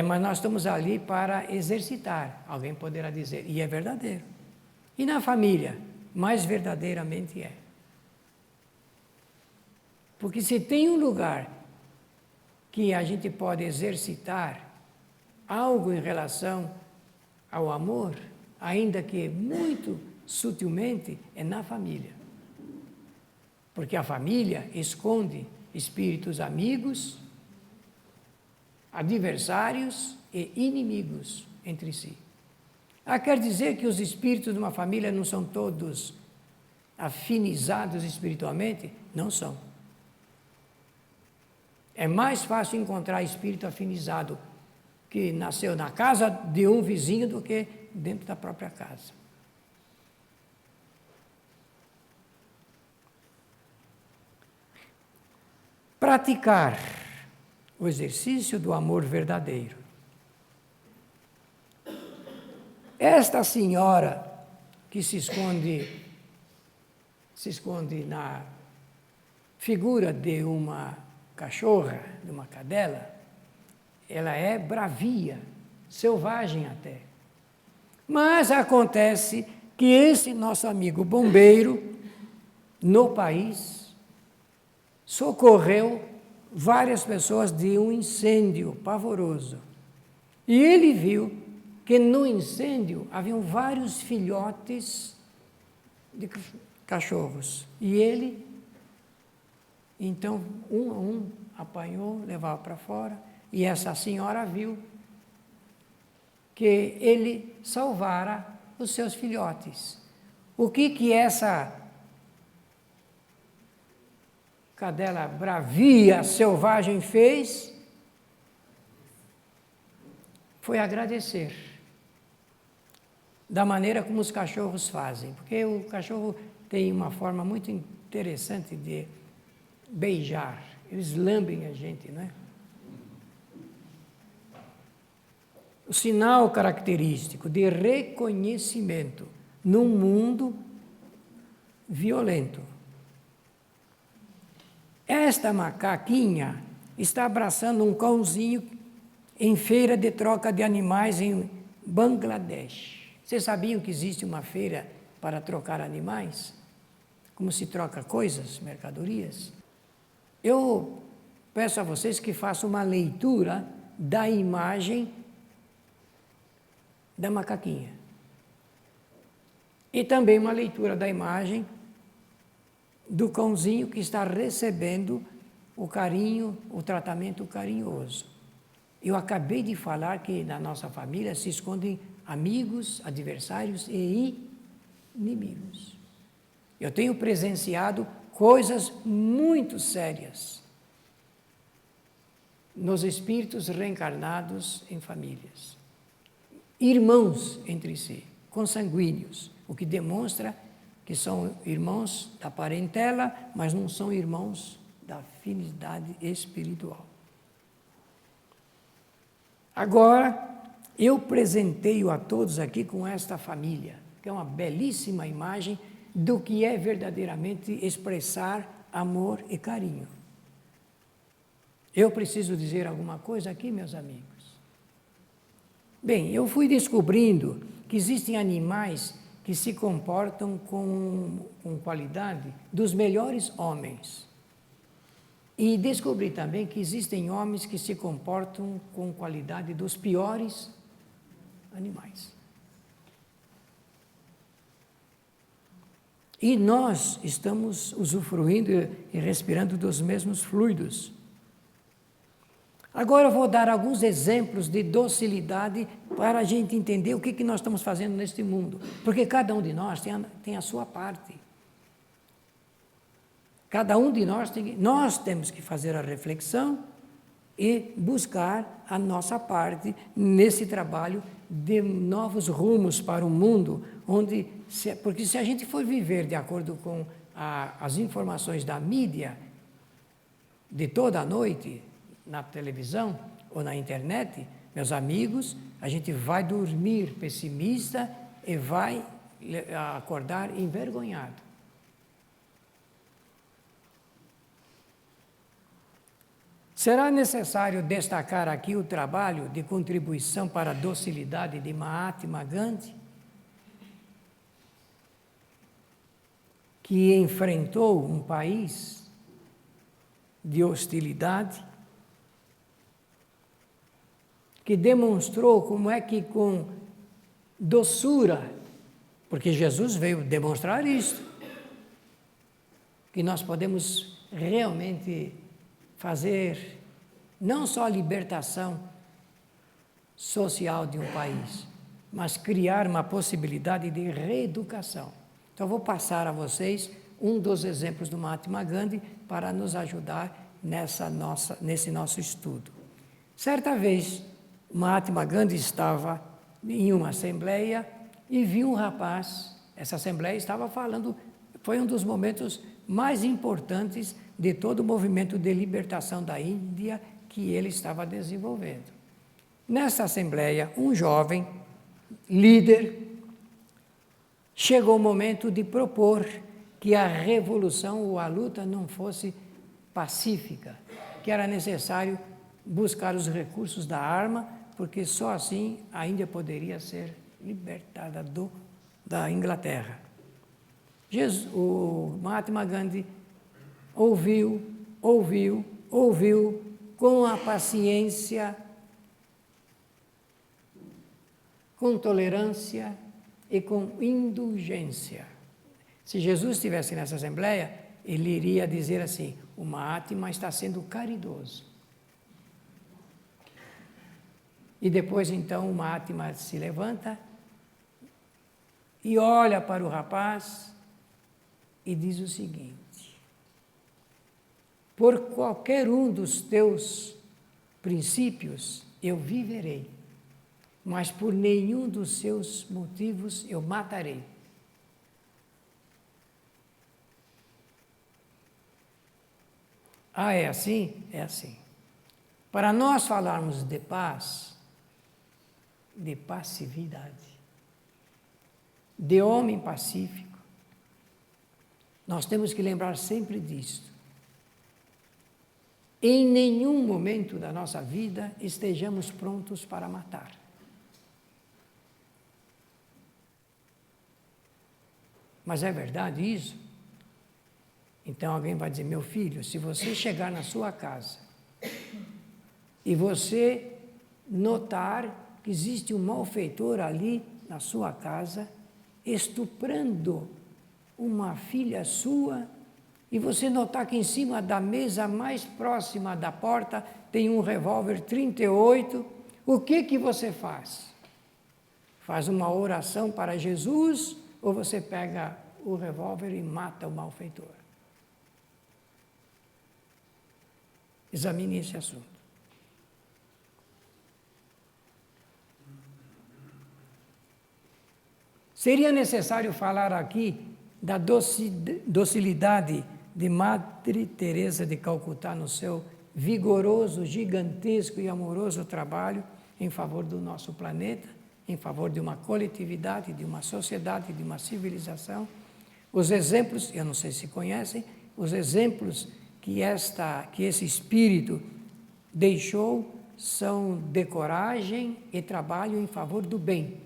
Mas nós estamos ali para exercitar, alguém poderá dizer, e é verdadeiro. E na família, mais verdadeiramente é. Porque se tem um lugar que a gente pode exercitar algo em relação ao amor, ainda que muito sutilmente, é na família. Porque a família esconde espíritos amigos, adversários e inimigos entre si. Quer dizer que os espíritos de uma família não são todos afinizados espiritualmente? Não são. É mais fácil encontrar espírito afinizado que nasceu na casa de um vizinho do que dentro da própria casa. Praticar o exercício do amor verdadeiro. Esta senhora que se esconde na figura de uma cachorra, de uma cadela, ela é bravia, selvagem até. Mas acontece que esse nosso amigo bombeiro, no país, socorreu várias pessoas de um incêndio pavoroso. E ele viu que no incêndio haviam vários filhotes de cachorros. E ele, então, um a um, apanhou, levava para fora, e essa senhora viu que ele salvara os seus filhotes. O que essa cadela bravia, selvagem fez? Foi agradecer. Da maneira como os cachorros fazem. Porque o cachorro tem uma forma muito interessante de beijar. Eles lambem a gente, não é? O sinal característico de reconhecimento num mundo violento. Esta macaquinha está abraçando um cãozinho em feira de troca de animais em Bangladesh. Vocês sabiam que existe uma feira para trocar animais? Como se troca coisas, mercadorias? Eu peço a vocês que façam uma leitura da imagem da macaquinha. E também uma leitura da imagem do cãozinho que está recebendo o carinho, o tratamento carinhoso. Eu acabei de falar que na nossa família se escondem amigos, adversários e inimigos. Eu tenho presenciado coisas muito sérias nos espíritos reencarnados em famílias. Irmãos entre si, consanguíneos, o que demonstra que são irmãos da parentela, mas não são irmãos da afinidade espiritual. Agora, eu presenteio a todos aqui com esta família, que é uma belíssima imagem do que é verdadeiramente expressar amor e carinho. Eu preciso dizer alguma coisa aqui, meus amigos? Bem, eu fui descobrindo que existem animais que se comportam com qualidade dos melhores homens. E descobri também que existem homens que se comportam com qualidade dos piores animais. E nós estamos usufruindo e respirando dos mesmos fluidos. Agora eu vou dar alguns exemplos de docilidade para a gente entender o que nós estamos fazendo neste mundo. Porque cada um de nós tem a sua parte. Cada um de nós temos que fazer a reflexão e buscar a nossa parte nesse trabalho de novos rumos para o mundo, porque se a gente for viver de acordo com as informações da mídia, de toda a noite, na televisão ou na internet, meus amigos, a gente vai dormir pessimista e vai acordar envergonhado. Será necessário destacar aqui o trabalho de contribuição para a docilidade de Mahatma Gandhi, que enfrentou um país de hostilidade, que demonstrou como é que com doçura, porque Jesus veio demonstrar isso, que nós podemos realmente fazer não só a libertação social de um país, mas criar uma possibilidade de reeducação. Então, vou passar a vocês um dos exemplos do Mahatma Gandhi para nos ajudar nesse nosso estudo. Certa vez, Mahatma Gandhi estava em uma assembleia e viu um rapaz. Essa assembleia estava falando, foi um dos momentos mais importantes de todo o movimento de libertação da Índia que ele estava desenvolvendo. Nessa assembleia, um jovem líder chegou o momento de propor que a revolução ou a luta não fosse pacífica, que era necessário buscar os recursos da arma, porque só assim a Índia poderia ser libertada da Inglaterra. O Mahatma Gandhi ouviu com a paciência, com tolerância e com indulgência. Se Jesus estivesse nessa assembleia, ele iria dizer assim: o Mahatma está sendo caridoso. E depois, então, o Mahatma se levanta e olha para o rapaz e diz o seguinte: por qualquer um dos teus princípios eu viverei, mas por nenhum dos seus motivos eu matarei. Ah, é assim? É assim. Para nós falarmos de paz, de passividade, de homem pacífico, nós temos que lembrar sempre disto. Em nenhum momento da nossa vida estejamos prontos para matar. Mas é verdade isso? Então alguém vai dizer: meu filho, se você chegar na sua casa e você notar que existe um malfeitor ali na sua casa, estuprando uma filha sua, e você notar que em cima da mesa mais próxima da porta tem um revólver 38, o que você faz? Faz uma oração para Jesus ou você pega o revólver e mata o malfeitor? Examine esse assunto. Seria necessário falar aqui da docilidade de Madre Teresa de Calcutá no seu vigoroso, gigantesco e amoroso trabalho em favor do nosso planeta, em favor de uma coletividade, de uma sociedade, de uma civilização. Os exemplos, eu não sei se conhecem, os exemplos que esse espírito deixou são de coragem e trabalho em favor do bem.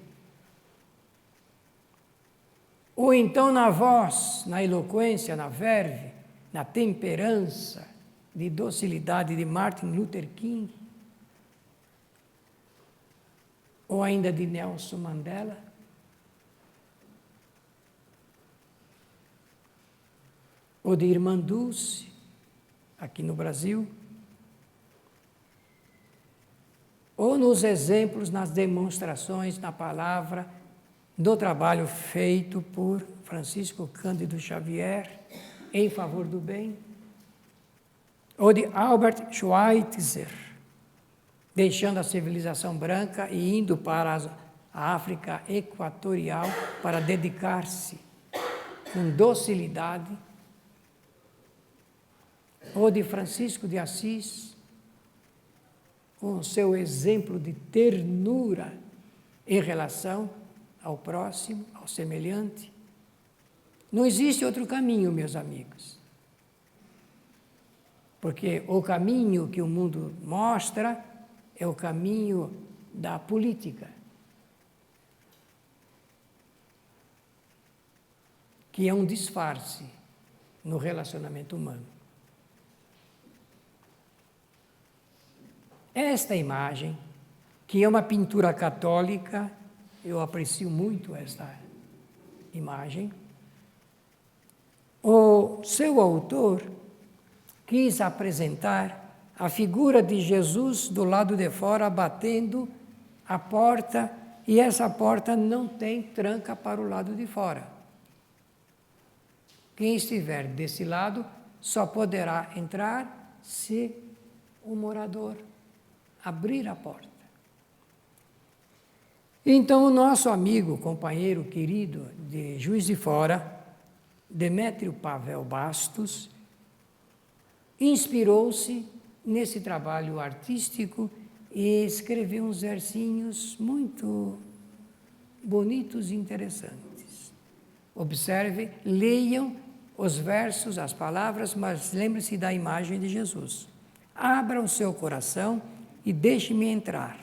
Ou então na voz, na eloquência, na verve, na temperança, de docilidade de Martin Luther King? Ou ainda de Nelson Mandela? Ou de Irmã Dulce, aqui no Brasil? Ou nos exemplos, nas demonstrações, na palavra, do trabalho feito por Francisco Cândido Xavier em favor do bem? Ou de Albert Schweitzer, deixando a civilização branca e indo para a África Equatorial para dedicar-se com docilidade? Ou de Francisco de Assis, com o seu exemplo de ternura em relação ao próximo, ao semelhante? Não existe outro caminho, meus amigos. Porque o caminho que o mundo mostra é o caminho da política, que é um disfarce no relacionamento humano. Esta imagem, que é uma pintura católica, eu aprecio muito esta imagem, o seu autor quis apresentar a figura de Jesus do lado de fora, batendo a porta, e essa porta não tem tranca para o lado de fora. Quem estiver desse lado só poderá entrar se o morador abrir a porta. Então, o nosso amigo, companheiro querido de Juiz de Fora, Demétrio Pavel Bastos, inspirou-se nesse trabalho artístico e escreveu uns versinhos muito bonitos e interessantes. Observe, leiam os versos, as palavras, mas lembre-se da imagem de Jesus. Abra o seu coração e deixe-me entrar.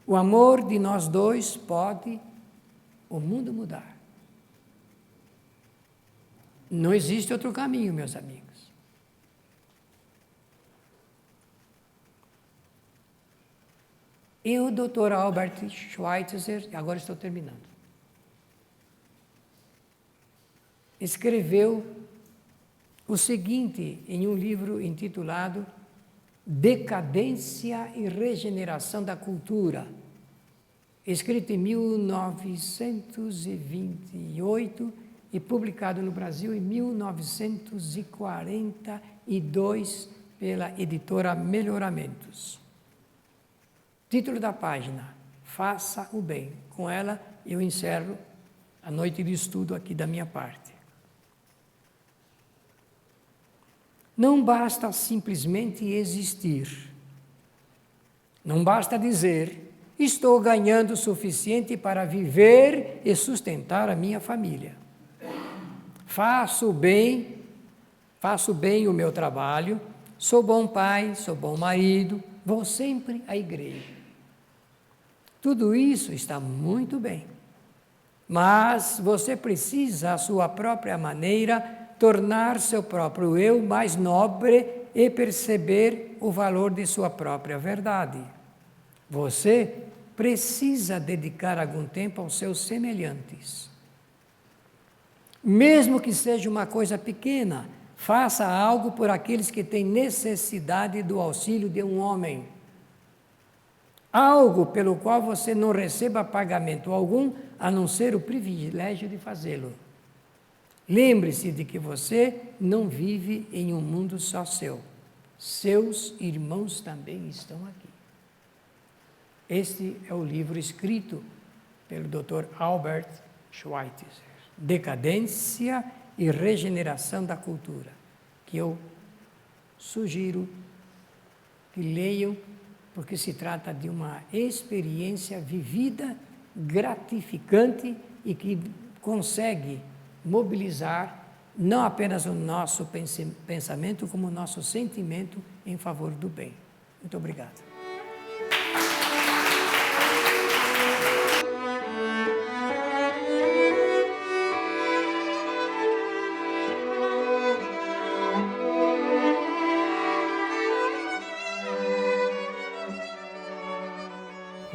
O amor de nós dois pode o mundo mudar. Não existe outro caminho, meus amigos. E o Dr. Albert Schweitzer, agora estou terminando, escreveu o seguinte em um livro intitulado Decadência e Regeneração da Cultura, escrito em 1928 e publicado no Brasil em 1942 pela editora Melhoramentos. Título da página: Faça o bem. Com ela eu encerro a noite de estudo aqui da minha parte. Não basta simplesmente existir. Não basta dizer, estou ganhando o suficiente para viver e sustentar a minha família. Faço bem o meu trabalho, sou bom pai, sou bom marido, vou sempre à igreja. Tudo isso está muito bem, mas você precisa, à sua própria maneira, tornar seu próprio eu mais nobre e perceber o valor de sua própria verdade. Você precisa dedicar algum tempo aos seus semelhantes. Mesmo que seja uma coisa pequena, faça algo por aqueles que têm necessidade do auxílio de um homem. Algo pelo qual você não receba pagamento algum, a não ser o privilégio de fazê-lo. Lembre-se de que você não vive em um mundo só seu. Seus irmãos também estão aqui. Este é o livro escrito pelo Dr. Albert Schweitzer, Decadência e Regeneração da Cultura, que eu sugiro que leiam, porque se trata de uma experiência vivida, gratificante e que consegue mobilizar não apenas o nosso pensamento, como o nosso sentimento em favor do bem. Muito obrigado.